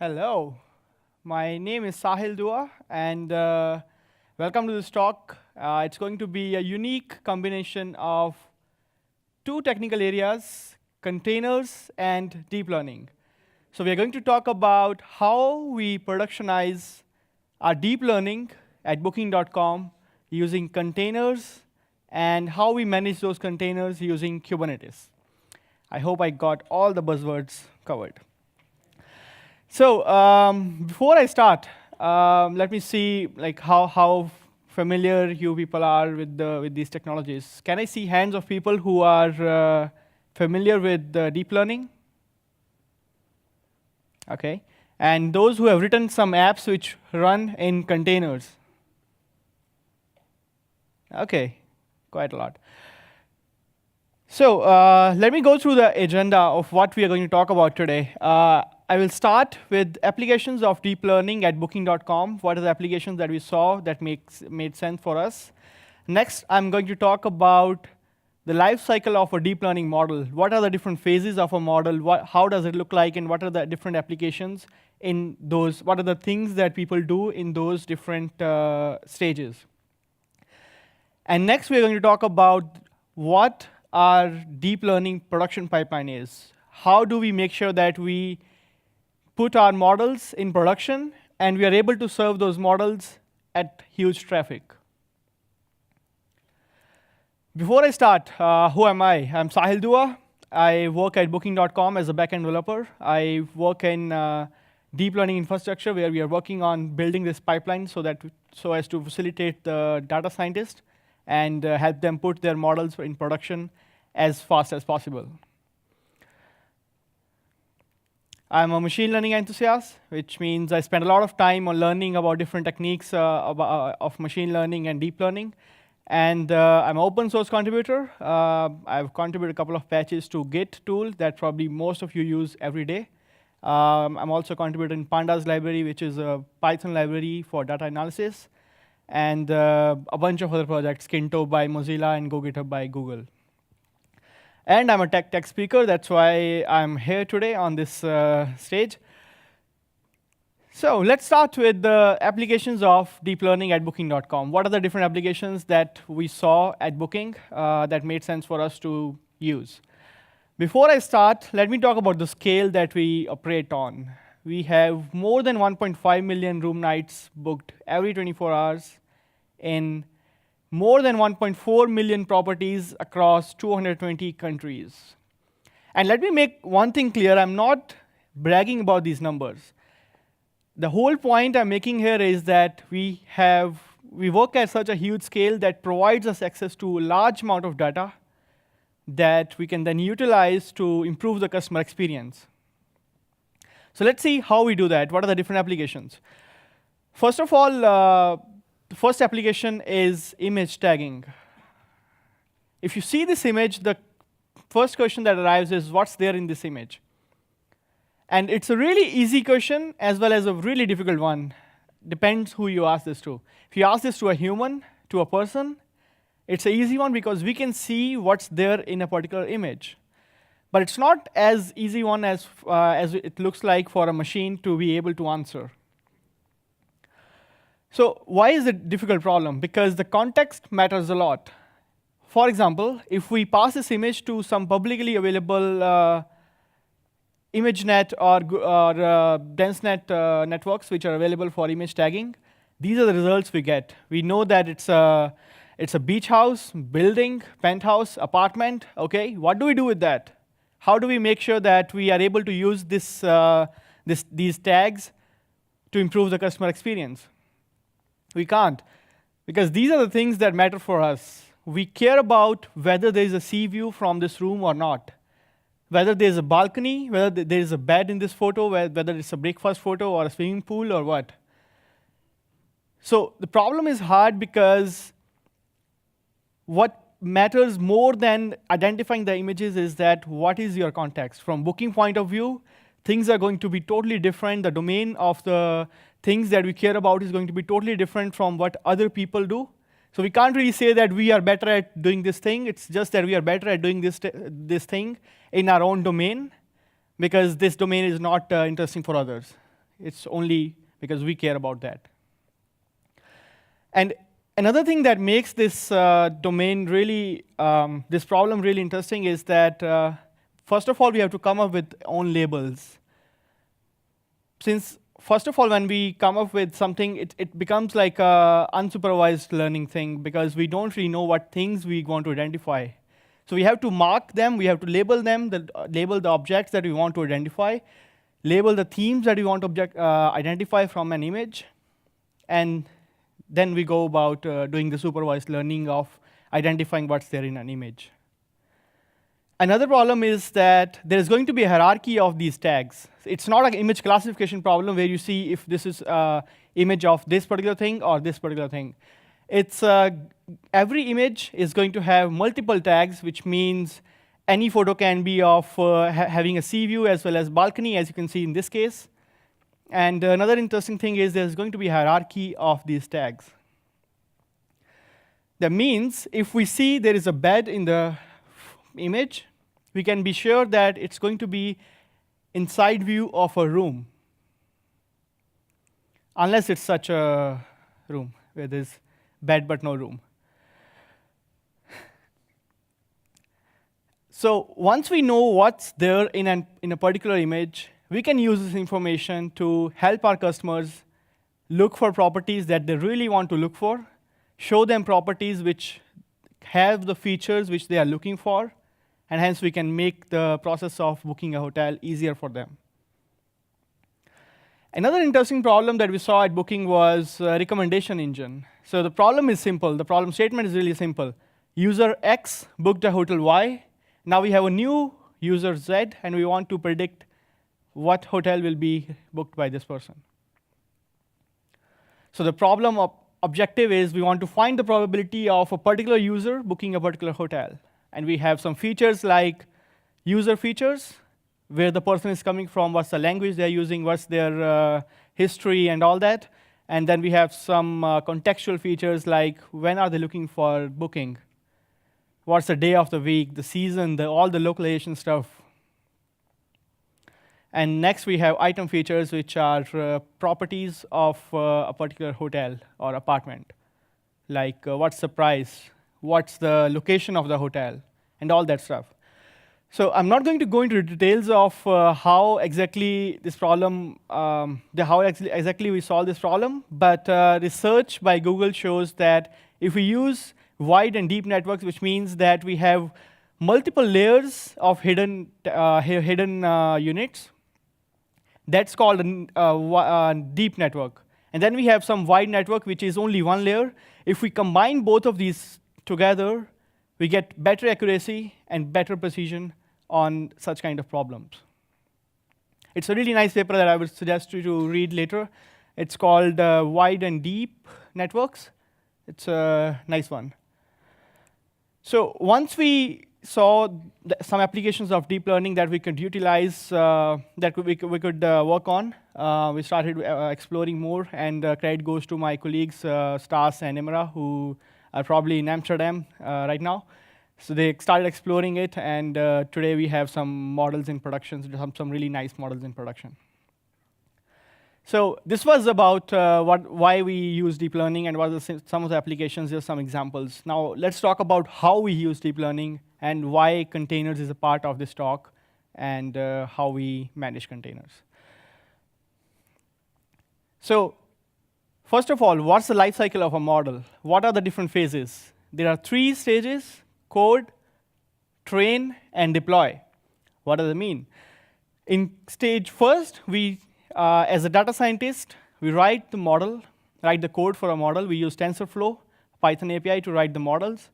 Hello, my name is Sahil Dua, and welcome to this talk. It's going to be a unique combination of two technical areas, containers and deep learning. So we are going to talk about how we productionize our deep learning at Booking.com using containers and how we manage those containers using Kubernetes. I hope I got all the buzzwords covered. So before I start, let me see how familiar you people are with these technologies. Can I see hands of people who are familiar with deep learning? Okay. And those who have written some apps which run in containers? Okay, quite a lot. So let me go through the agenda of what we are going to talk about today. I will start with applications of deep learning at Booking.com. What are the applications that we saw that made sense for us? Next, I'm going to talk about the life cycle of a deep learning model. What are the different phases of a model? How does it look like? And what are the different applications in those? What are the things that people do in those different stages? And next, we're going to talk about what our deep learning production pipeline is. How do we make sure that we put our models in production and we are able to serve those models at huge traffic? Before I start, who am I? I'm Sahil Dua. I work at Booking.com as a backend developer. I work in deep learning infrastructure where we are working on building this pipeline so as to facilitate the data scientists and help them put their models in production as fast as possible. I'm a machine learning enthusiast, which means I spend a lot of time on learning about different techniques of machine learning and deep learning. And I'm an open source contributor. I've contributed a couple of patches to Git tool that probably most of you use every day. I'm also contributing Pandas library, which is a Python library for data analysis, and a bunch of other projects, Kinto by Mozilla and GoGitHub by Google. And I'm a tech speaker. That's why I'm here today on this stage. So let's start with the applications of deep learning at Booking.com. What are the different applications that we saw at Booking that made sense for us to use? Before I start, let me talk about the scale that we operate on. We have more than 1.5 million room nights booked every 24 hours in more than 1.4 million properties across 220 countries. And let me make one thing clear, I'm not bragging about these numbers. The whole point I'm making here is that we work at such a huge scale that provides us access to a large amount of data that we can then utilize to improve the customer experience. So let's see how we do that. What are the different applications? First of all, the first application is image tagging. If you see this image, the first question that arrives is, what's there in this image? And it's a really easy question as well as a really difficult one. Depends who you ask this to. If you ask this to a human, to a person, it's an easy one because we can see what's there in a particular image. But it's not as easy one as it looks like for a machine to be able to answer. So why is it a difficult problem? Because the context matters a lot. For example, if we pass this image to some publicly available ImageNet or DenseNet networks which are available for image tagging, these are the results we get. We know that it's a beach house, building, penthouse, apartment. Okay, what do we do with that? How do we make sure that we are able to use these tags to improve the customer experience? We can't, because these are the things that matter for us. We care about whether there is a sea view from this room or not, whether there's a balcony, whether there is a bed in this photo, whether it's a breakfast photo or a swimming pool or what. So the problem is hard because what matters more than identifying the images is that what is your context. From booking point of view, things are going to be totally different. The domain of the things that we care about is going to be totally different from what other people do. So we can't really say that we are better at doing this thing. It's just that we are better at doing this thing in our own domain because this domain is not interesting for others. It's only because we care about that. And another thing that makes this domain really, this problem really interesting is that, first of all, we have to come up with own labels. Since, first of all, when we come up with something, it becomes like a unsupervised learning thing, because we don't really know what things we want to identify. So we have to mark them, we have to label them, label the objects that we want to identify, label the themes that we want to identify from an image, and then we go about doing the supervised learning of identifying what's there in an image. Another problem is that there is going to be a hierarchy of these tags. It's not an image classification problem where you see if this is an image of this particular thing or this particular thing. It's every image is going to have multiple tags, which means any photo can be of having a sea view as well as balcony, as you can see in this case. And another interesting thing is there's going to be a hierarchy of these tags. That means if we see there is a bed in the image, we can be sure that it's going to be inside view of a room, unless it's such a room where there's bed but no room. So once we know what's there in a particular image, we can use this information to help our customers look for properties that they really want to look for, show them properties which have the features which they are looking for, and hence we can make the process of booking a hotel easier for them. Another interesting problem that we saw at Booking was recommendation engine. So the problem is simple. The problem statement is really simple. User X booked a hotel Y. Now we have a new user Z, and we want to predict what hotel will be booked by this person. So the problem objective is we want to find the probability of a particular user booking a particular hotel. And we have some features like user features, where the person is coming from, what's the language they're using, what's their history, and all that. And then we have some contextual features like when are they looking for booking, what's the day of the week, the season, all the localization stuff. And next we have item features, which are properties of a particular hotel or apartment, like what's the price, what's the location of the hotel, and all that stuff. So I'm not going to go into details of how exactly this problem, how exactly we solve this problem, but research by Google shows that if we use wide and deep networks, which means that we have multiple layers of hidden units, that's called a deep network. And then we have some wide network, which is only one layer. If we combine both of these together, we get better accuracy and better precision on such kind of problems. It's a really nice paper that I would suggest you to read later. It's called Wide and Deep Networks. It's a nice one. So once we saw some applications of deep learning that we could utilize, that we could work on, we started exploring more, and credit goes to my colleagues, Stas and Imra, who are probably in Amsterdam right now. So they started exploring it, and today we have some models in production, some really nice models in production. So this was about why we use deep learning and what are some of the applications. Here's some examples. Now let's talk about how we use deep learning and why containers is a part of this talk, and how we manage containers. So first of all, what's the life cycle of a model? What are the different phases? There are 3 stages: code, train, and deploy. What does it mean? In stage first, we, as a data scientist, we write the model, write the code for a model. We use TensorFlow, Python API to write the models.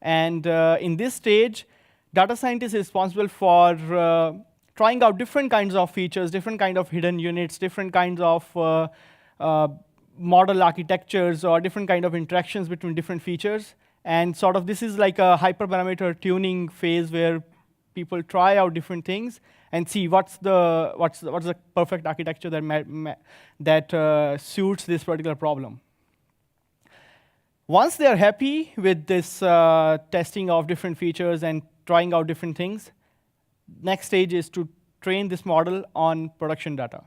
And in this stage, data scientist is responsible for trying out different kinds of features, different kind of hidden units, different kinds of model architectures, or different kind of interactions between different features. And sort of this is like a hyperparameter tuning phase where people try out different things and see what's the perfect architecture that suits this particular problem. Once they are happy with this testing of different features and trying out different things, next stage is to train this model on production data.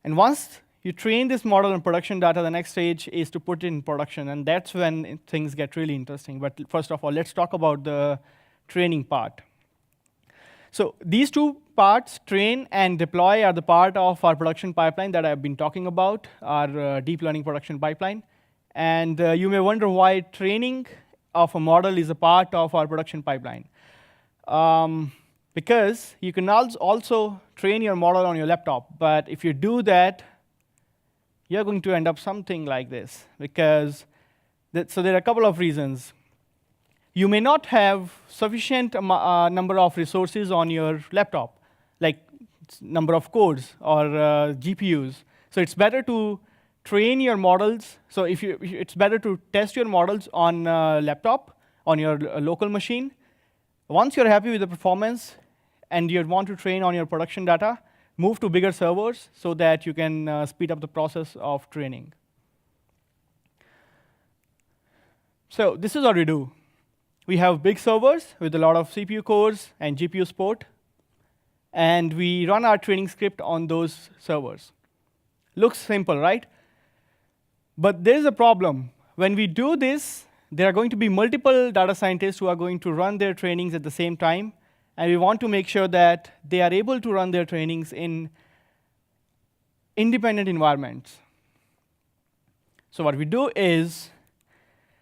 And once you train this model on production data, the next stage is to put it in production, and that's when things get really interesting. But first of all, let's talk about the training part. So these two parts, train and deploy, are the part of our production pipeline that I've been talking about, our deep learning production pipeline. And you may wonder why training of a model is a part of our production pipeline. Because you can also train your model on your laptop, but if you do that, you're going to end up something like this. Because so there are a couple of reasons. You may not have sufficient number of resources on your laptop, like number of cores or GPUs. So it's better to train your models. So it's better to test your models on laptop, on your local machine. Once you're happy with the performance and you want to train on your production data, move to bigger servers so that you can speed up the process of training. So this is what we do. We have big servers with a lot of CPU cores and GPU support, and we run our training script on those servers. Looks simple, right? But there's a problem. When we do this, there are going to be multiple data scientists who are going to run their trainings at the same time, and we want to make sure that they are able to run their trainings in independent environments. So what we do is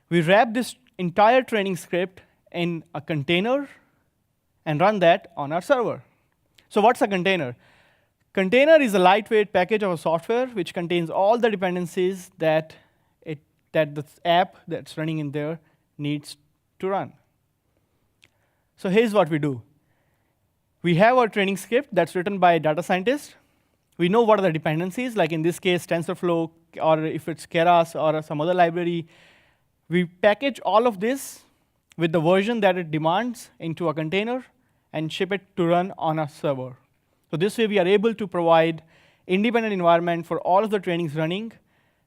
we wrap this entire training script in a container and run that on our server. So what's a container? Container is a lightweight package of a software which contains all the dependencies that the app that's running in there needs to run. So here's what we do. We have our training script that's written by a data scientist. We know what are the dependencies, like in this case, TensorFlow, or if it's Keras or some other library. We package all of this with the version that it demands into a container and ship it to run on a server. So this way, we are able to provide independent environment for all of the trainings running.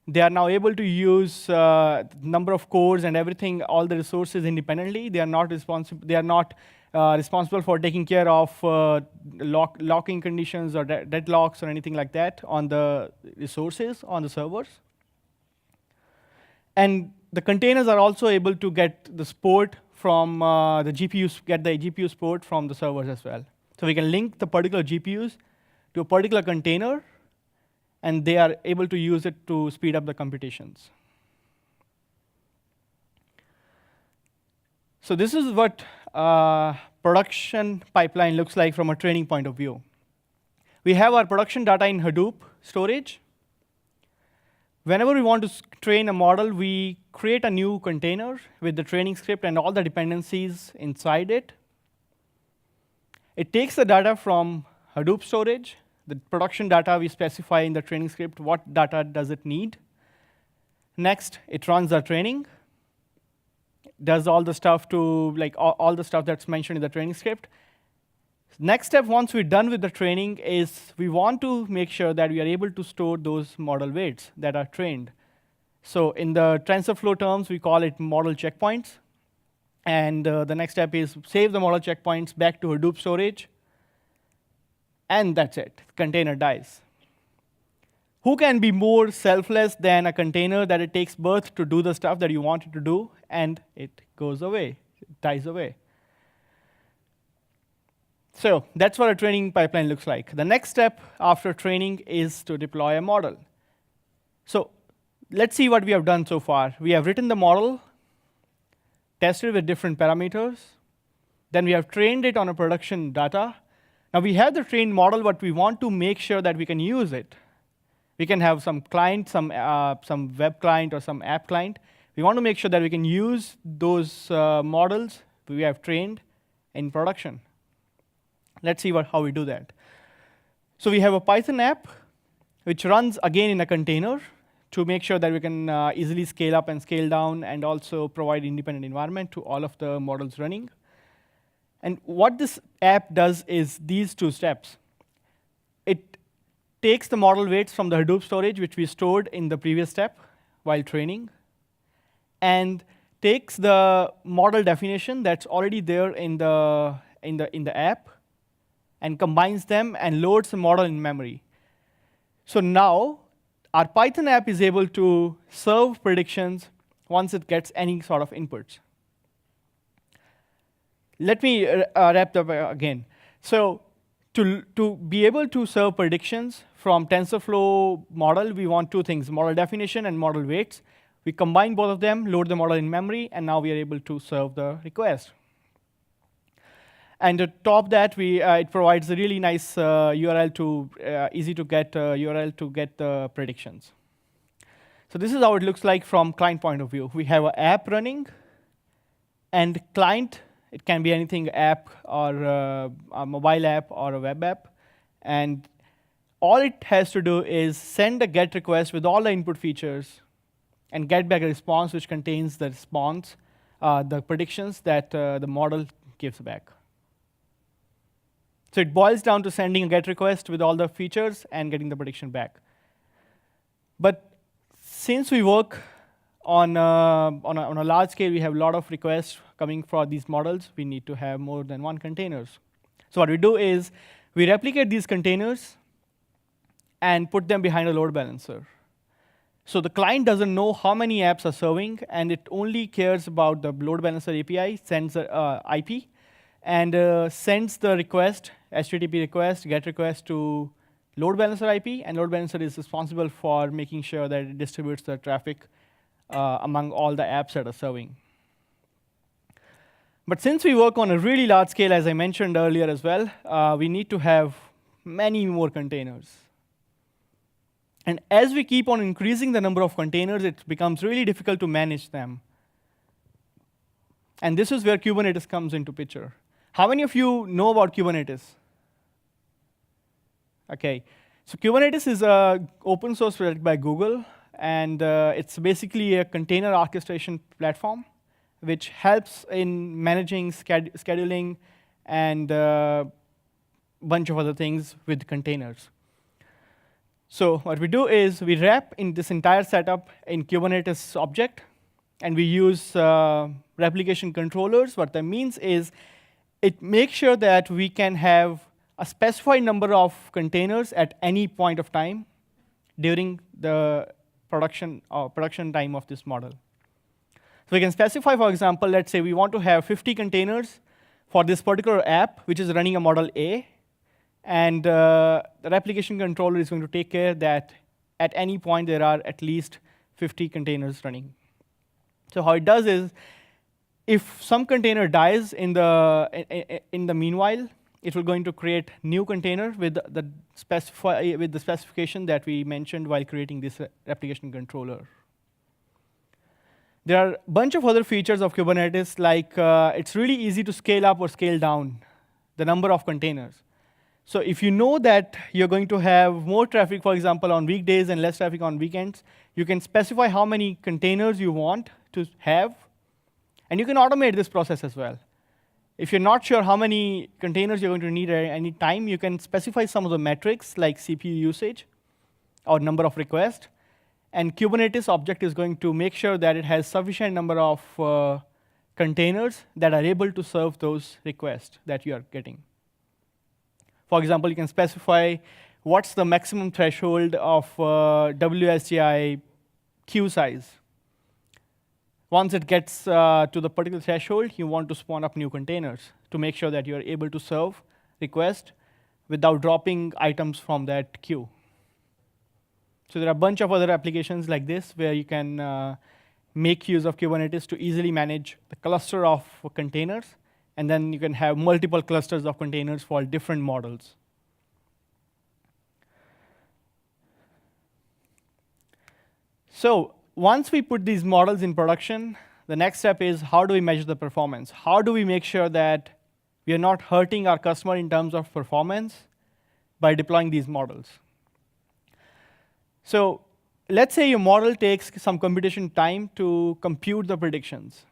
They are now able to use number of cores and everything, all the resources independently. They are not responsible. They are not responsible for taking care of locking conditions or deadlocks or anything like that on the resources on the servers. And the containers are also able to get the support from the GPUs, get the GPU support from the servers as well. So we can link the particular GPUs to a particular container, and they are able to use it to speed up the computations. So this is what production pipeline looks like from a training point of view. We have our production data in Hadoop storage. Whenever we want to train a model, we create a new container with the training script and all the dependencies inside it. It takes the data from Hadoop storage. The production data we specify in the training script, what data does it need. Next, it runs the training, does all the stuff to, like all the stuff that's mentioned in the training script. Next step, once we're done with the training, is we want to make sure that we are able to store those model weights that are trained. So in the TensorFlow terms, we call it model checkpoints. And the next step is save the model checkpoints back to Hadoop storage. And that's it. Container dies. Who can be more selfless than a container that it takes birth to do the stuff that you want it to do, and it goes away, it dies away. So that's what a training pipeline looks like. The next step after training is to deploy a model. So let's see what we have done so far. We have written the model, tested with different parameters. Then we have trained it on a production data. Now we have the trained model, but we want to make sure that we can use it. We can have some client, some web client, or some app client. We want to make sure that we can use those models we have trained in production. Let's see how we do that. So we have a Python app, which runs, again, in a container to make sure that we can easily scale up and scale down and also provide independent environment to all of the models running. And what this app does is these two steps. It takes the model weights from the Hadoop storage, which we stored in the previous step while training, and takes the model definition that's already there in the app and combines them and loads the model in memory. So now, our Python app is able to serve predictions once it gets any sort of inputs. Let me wrap up again. So to be able to serve predictions from TensorFlow model, we want two things, model definition and model weights. We combine both of them, load the model in memory, and now we are able to serve the request. And to top that, it provides a really nice URL to, easy to get URL to get the predictions. So this is how it looks like from client point of view. We have an app running, and client, it can be anything, app or a mobile app or a web app. And all it has to do is send a GET request with all the input features and get back a response which contains the response, the predictions that the model gives back. So it boils down to sending a GET request with all the features and getting the prediction back. But since we work on a large scale, we have a lot of requests coming for these models. We need to have more than one containers. So what we do is we replicate these containers and put them behind a load balancer. So the client doesn't know how many apps are serving, and it only cares about the load balancer API, sends the IP, and sends the request, HTTP request, GET request to load balancer IP, and load balancer is responsible for making sure that it distributes the traffic among all the apps that are serving. But since we work on a really large scale, as I mentioned earlier as well, we need to have many more containers. And as we keep on increasing the number of containers, it becomes really difficult to manage them. And this is where Kubernetes comes into picture. How many of you know about Kubernetes? OK. So Kubernetes is an open source project by Google. And it's basically a container orchestration platform, which helps in managing scheduling and a bunch of other things with containers. So what we do is we wrap in this entire setup in Kubernetes object, and we use replication controllers. What that means is it makes sure that we can have a specified number of containers at any point of time during the production time of this model. So we can specify, for example, let's say we want to have 50 containers for this particular app, which is running a model A. And the replication controller is going to take care that at any point there are at least 50 containers running. So how it does is, if some container dies in the meanwhile, it will going to create new container with the specification that we mentioned while creating this replication controller. There are a bunch of other features of Kubernetes, like it's really easy to scale up or scale down the number of containers. So if you know that you're going to have more traffic, for example, on weekdays and less traffic on weekends, you can specify how many containers you want to have. And you can automate this process as well. If you're not sure how many containers you're going to need at any time, you can specify some of the metrics, like CPU usage or number of requests. And Kubernetes object is going to make sure that it has sufficient number of containers that are able to serve those requests that you are getting. For example, you can specify what's the maximum threshold of WSGI queue size. Once it gets to the particular threshold, you want to spawn up new containers to make sure that you're able to serve requests without dropping items from that queue. So there are a bunch of other applications like this where you can make use of Kubernetes to easily manage the cluster of containers. And then you can have multiple clusters of containers for different models. So once we put these models in production, the next step is how do we measure the performance? How do we make sure that we are not hurting our customer in terms of performance by deploying these models? So let's say your model takes some computation time to compute the predictions,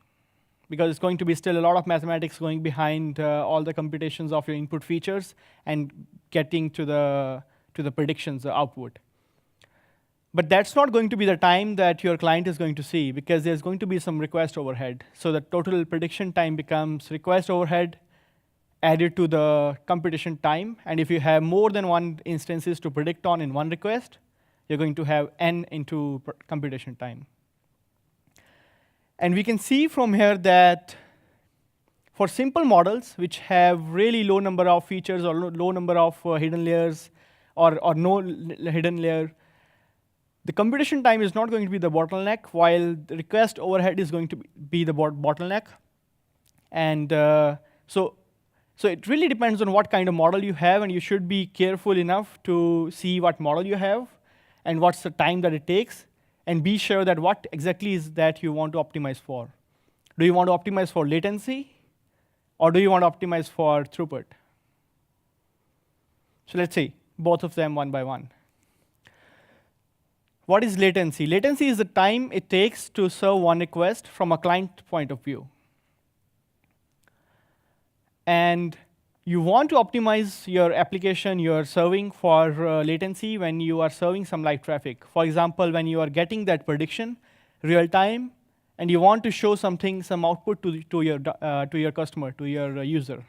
because it's going to be still a lot of mathematics going behind all the computations of your input features and getting to the predictions, the output. But that's not going to be the time that your client is going to see, because there's going to be some request overhead. So the total prediction time becomes request overhead added to the computation time. And if you have more than one instances to predict on in one request, you're going to have n into computation time. And we can see from here that for simple models, which have really low number of features or low number of hidden layers or no hidden layer, the computation time is not going to be the bottleneck, while the request overhead is going to be the bottleneck. And so it really depends on what kind of model you have, and you should be careful enough to see what model you have and what's the time that it takes, and be sure that what exactly is that you want to optimize for. Do you want to optimize for latency, or do you want to optimize for throughput? So let's see both of them one by one. What is latency? Latency is the time it takes to serve one request from a client point of view. And you want to optimize your application you're serving for latency when you are serving some live traffic. For example, when you are getting that prediction real time, and you want to show something, some output to your customer, to your user.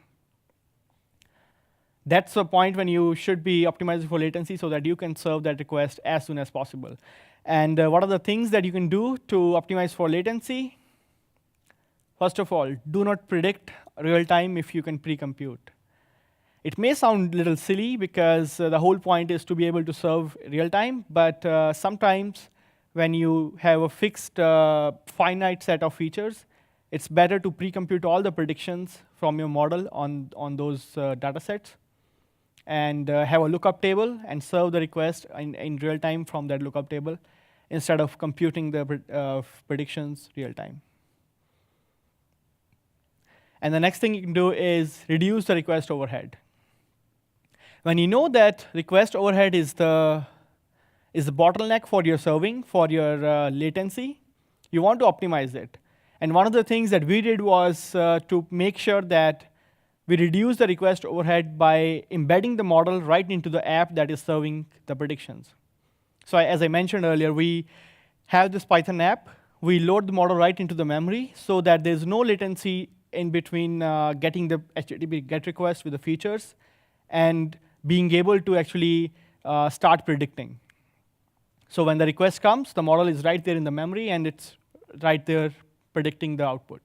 That's the point when you should be optimizing for latency so that you can serve that request as soon as possible. And what are the things that you can do to optimize for latency? First of all, do not predict real time if you can pre-compute. It may sound a little silly because the whole point is to be able to serve real time, but sometimes when you have a fixed finite set of features, it's better to pre-compute all the predictions from your model on those data sets, and have a lookup table and serve the request in real time from that lookup table instead of computing the predictions real time. And the next thing you can do is reduce the request overhead. When you know that request overhead is the bottleneck for your serving, for your latency, you want to optimize it. And one of the things that we did was to make sure that we reduce the request overhead by embedding the model right into the app that is serving the predictions. So as I mentioned earlier, we have this Python app. We load the model right into the memory so that there's no latency in between getting the HTTP GET request with the features and being able to actually start predicting. So when the request comes, the model is right there in the memory, and it's right there predicting the output.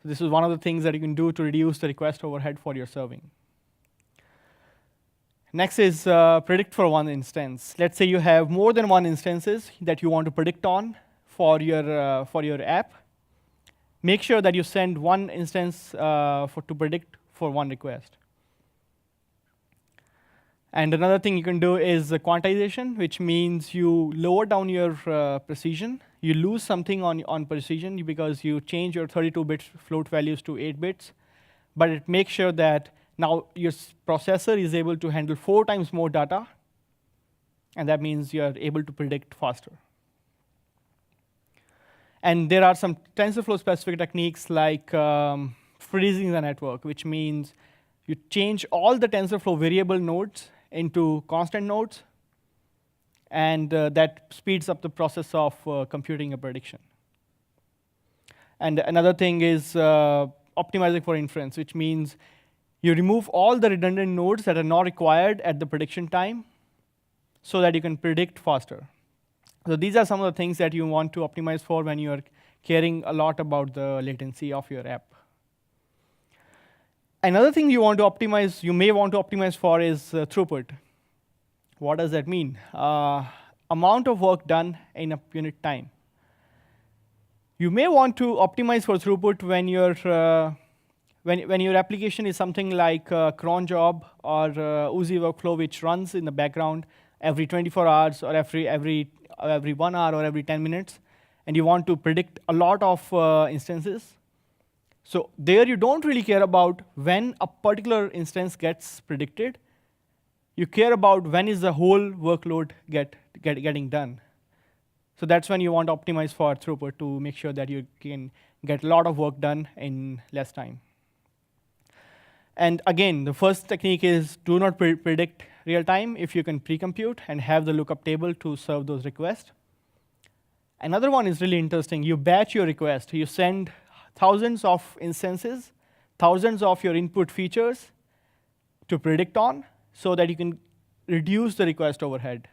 So this is one of the things that you can do to reduce the request overhead for your serving. Next is predict for one instance. Let's say you have more than one instances that you want to predict on for your app. Make sure that you send one instance to predict for one request. And another thing you can do is quantization, which means you lower down your precision. You lose something on precision because you change your 32-bit float values to 8 bits. But it makes sure that now your processor is able to handle 4 times more data. And that means you're able to predict faster. And there are some TensorFlow-specific techniques like freezing the network, which means you change all the TensorFlow variable nodes into constant nodes, and that speeds up the process of computing a prediction. And another thing is optimizing for inference, which means you remove all the redundant nodes that are not required at the prediction time so that you can predict faster. So these are some of the things that you want to optimize for when you are caring a lot about the latency of your app. Another thing you may want to optimize for is throughput. What does that mean? Amount of work done in a unit time. You may want to optimize for throughput when your application is something like cron job or Uzi workflow, which runs in the background every 24 hours or every 1 hour or every 10 minutes, and you want to predict a lot of instances. So there you don't really care about when a particular instance gets predicted. You care about when is the whole workload getting done. So that's when you want to optimize for throughput to make sure that you can get a lot of work done in less time. And again, the first technique is do not predict real time if you can pre-compute and have the lookup table to serve those requests. Another one is really interesting. You batch your request. You send thousands of instances, thousands of your input features to predict on so that you can reduce the request overhead.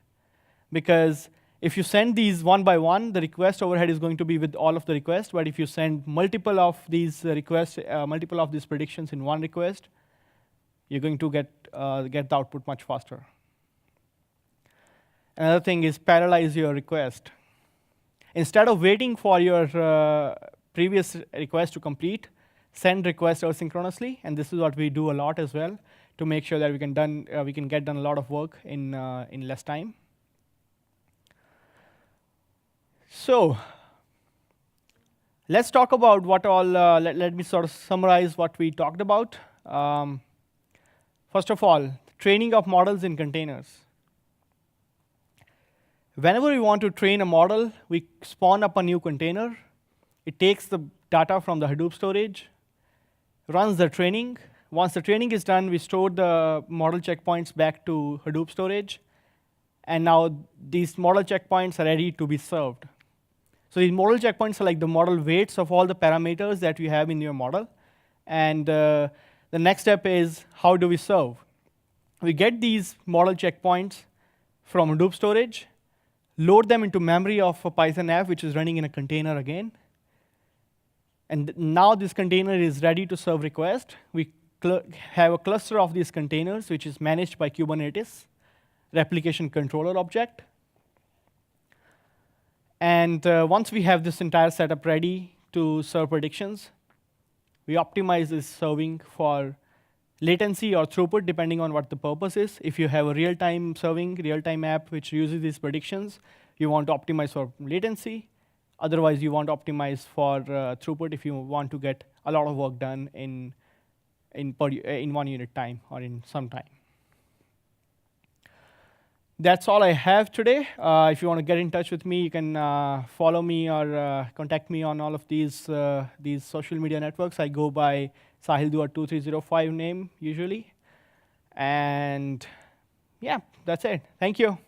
because if you send these one by one, the request overhead is going to be with all of the requests. But if you send multiple of these requests, multiple of these predictions in one request, you're going to get the output much faster. Another thing is parallelize your request. Instead of waiting for your previous request to complete, send requests asynchronously, and this is what we do a lot as well to make sure that we can get done a lot of work in less time. So let's talk about what all. Let me sort of summarize what we talked about. First of all, training of models in containers. Whenever we want to train a model, we spawn up a new container. It takes the data from the Hadoop storage, runs the training. Once the training is done, we store the model checkpoints back to Hadoop storage. And now these model checkpoints are ready to be served. So these model checkpoints are like the model weights of all the parameters that you have in your model. And the next step is, how do we serve? We get these model checkpoints from Hadoop storage, load them into memory of a Python app, which is running in a container again. And now this container is ready to serve request. We have a cluster of these containers, which is managed by Kubernetes, replication controller object. And once we have this entire setup ready to serve predictions, we optimize this serving for latency or throughput, depending on what the purpose is. If you have a real-time serving, real-time app which uses these predictions, you want to optimize for latency. Otherwise, you want to optimize for throughput if you want to get a lot of work done in 1 unit time or in some time. That's all I have today. If you want to get in touch with me, you can follow me or contact me on all of these social media networks. I go by Sahil 2305 name usually. And yeah, that's it. Thank you.